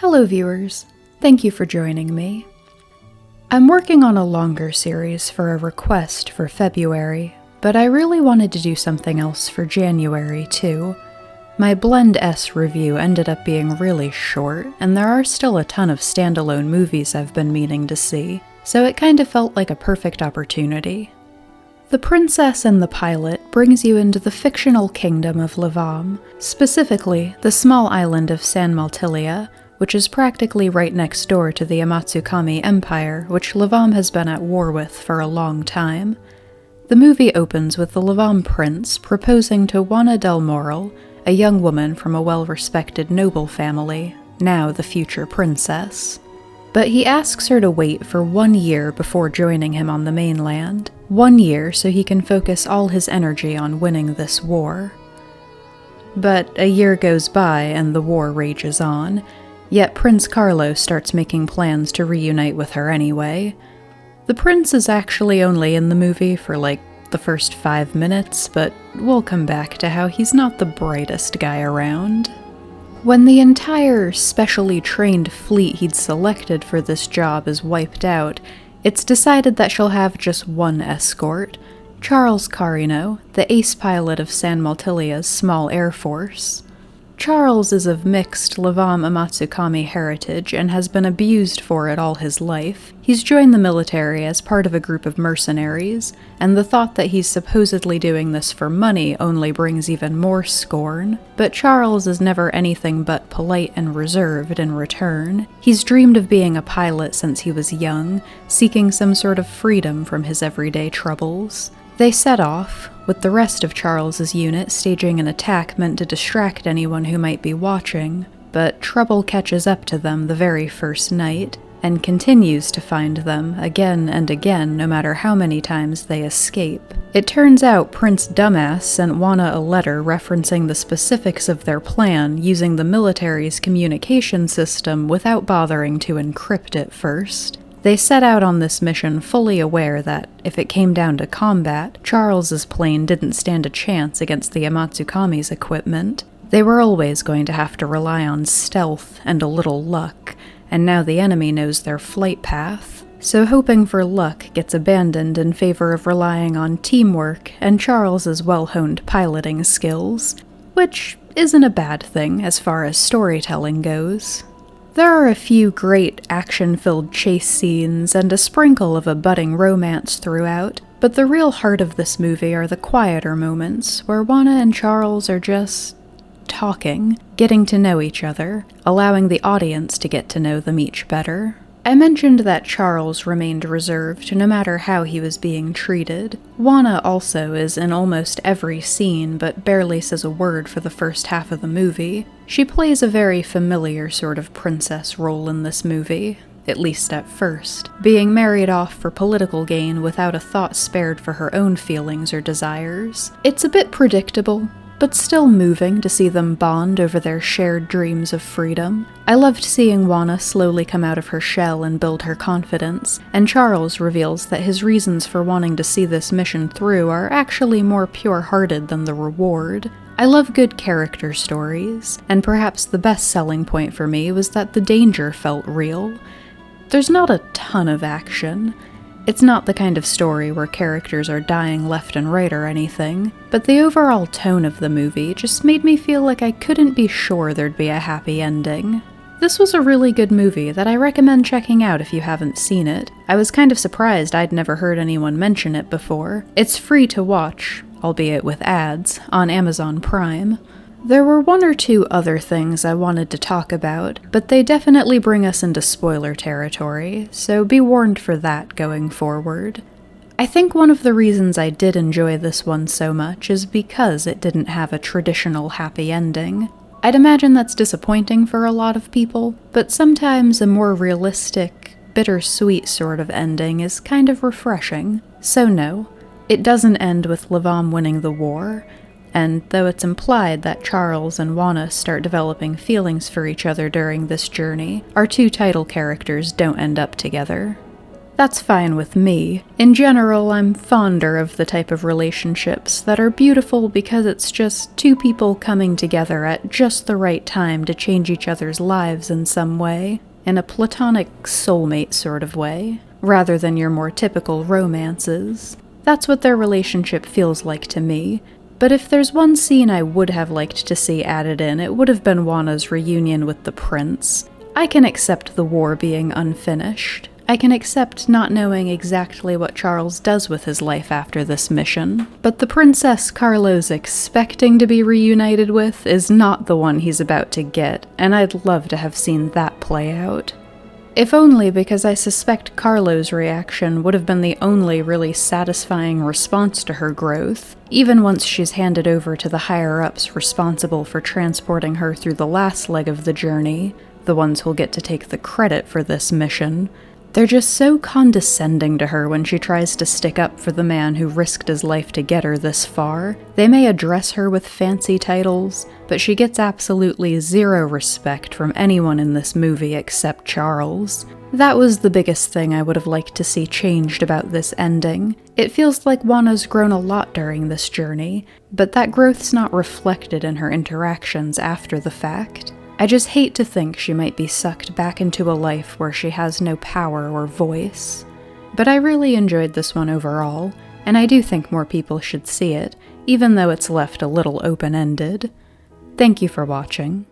Hello viewers, thank you for joining me. I'm working on a longer series for a request for February, but I really wanted to do something else for January too. My Blend S review ended up being really short, and there are still a ton of standalone movies I've been meaning to see, so it kind of felt like a perfect opportunity. The Princess and the Pilot brings you into the fictional kingdom of Lavam, specifically the small island of San Maltilia, which is practically right next door to the Amatsukami Empire, which Lavam has been at war with for a long time. The movie opens with the Lavam prince proposing to Juana del Moral, a young woman from a well-respected noble family, now the future princess. But he asks her to wait for 1 year before joining him on the mainland. 1 year so he can focus all his energy on winning this war. But a year goes by and the war rages on. Yet Prince Carlo starts making plans to reunite with her anyway. The prince is actually only in the movie for like the first 5 minutes, but we'll come back to how he's not the brightest guy around. When the entire specially trained fleet he'd selected for this job is wiped out, it's decided that she'll have just one escort, Charles Carino, the ace pilot of San Maltilia's small air force. Charles is of mixed Lavam Amatsukami heritage and has been abused for it all his life. He's joined the military as part of a group of mercenaries, and the thought that he's supposedly doing this for money only brings even more scorn. But Charles is never anything but polite and reserved in return. He's dreamed of being a pilot since he was young, seeking some sort of freedom from his everyday troubles. They set off, with the rest of Charles's unit staging an attack meant to distract anyone who might be watching, but trouble catches up to them the very first night, and continues to find them again and again no matter how many times they escape. It turns out Prince Dumbass sent Juana a letter referencing the specifics of their plan using the military's communication system without bothering to encrypt it first. They set out on this mission fully aware that, if it came down to combat, Charles's plane didn't stand a chance against the Amatsukami's equipment. They were always going to have to rely on stealth and a little luck, and now the enemy knows their flight path. So hoping for luck gets abandoned in favor of relying on teamwork and Charles's well-honed piloting skills, which isn't a bad thing as far as storytelling goes. There are a few great action-filled chase scenes and a sprinkle of a budding romance throughout, but the real heart of this movie are the quieter moments where Juana and Charles are just talking, getting to know each other, allowing the audience to get to know them each better. I mentioned that Charles remained reserved no matter how he was being treated. Juana also is in almost every scene but barely says a word for the first half of the movie. She plays a very familiar sort of princess role in this movie, at least at first, being married off for political gain without a thought spared for her own feelings or desires. It's a bit predictable, but still moving to see them bond over their shared dreams of freedom. I loved seeing Juana slowly come out of her shell and build her confidence, and Charles reveals that his reasons for wanting to see this mission through are actually more pure-hearted than the reward. I love good character stories, and perhaps the best selling point for me was that the danger felt real. There's not a ton of action. It's not the kind of story where characters are dying left and right or anything, but the overall tone of the movie just made me feel like I couldn't be sure there'd be a happy ending. This was a really good movie that I recommend checking out if you haven't seen it. I was kind of surprised I'd never heard anyone mention it before. It's free to watch, albeit with ads, on Amazon Prime. There were 1 or 2 other things I wanted to talk about, but they definitely bring us into spoiler territory, so be warned for that going forward. I think one of the reasons I did enjoy this one so much is because it didn't have a traditional happy ending. I'd imagine that's disappointing for a lot of people, but sometimes a more realistic, bittersweet sort of ending is kind of refreshing. So no, it doesn't end with Lavam winning the war, and though it's implied that Charles and Juana start developing feelings for each other during this journey, our 2 title characters don't end up together. That's fine with me. In general, I'm fonder of the type of relationships that are beautiful because it's just two people coming together at just the right time to change each other's lives in some way, in a platonic soulmate sort of way, rather than your more typical romances. That's what their relationship feels like to me. But if there's one scene I would have liked to see added in, it would have been Juana's reunion with the prince. I can accept the war being unfinished. I can accept not knowing exactly what Charles does with his life after this mission, but the princess Carlo's expecting to be reunited with is not the one he's about to get, and I'd love to have seen that play out. If only because I suspect Carlo's reaction would have been the only really satisfying response to her growth, even once she's handed over to the higher-ups responsible for transporting her through the last leg of the journey, the ones who'll get to take the credit for this mission. They're just so condescending to her when she tries to stick up for the man who risked his life to get her this far. They may address her with fancy titles, but she gets absolutely zero respect from anyone in this movie except Charles. That was the biggest thing I would have liked to see changed about this ending. It feels like Juana's grown a lot during this journey, but that growth's not reflected in her interactions after the fact. I just hate to think she might be sucked back into a life where she has no power or voice. But I really enjoyed this one overall, and I do think more people should see it, even though it's left a little open-ended. Thank you for watching.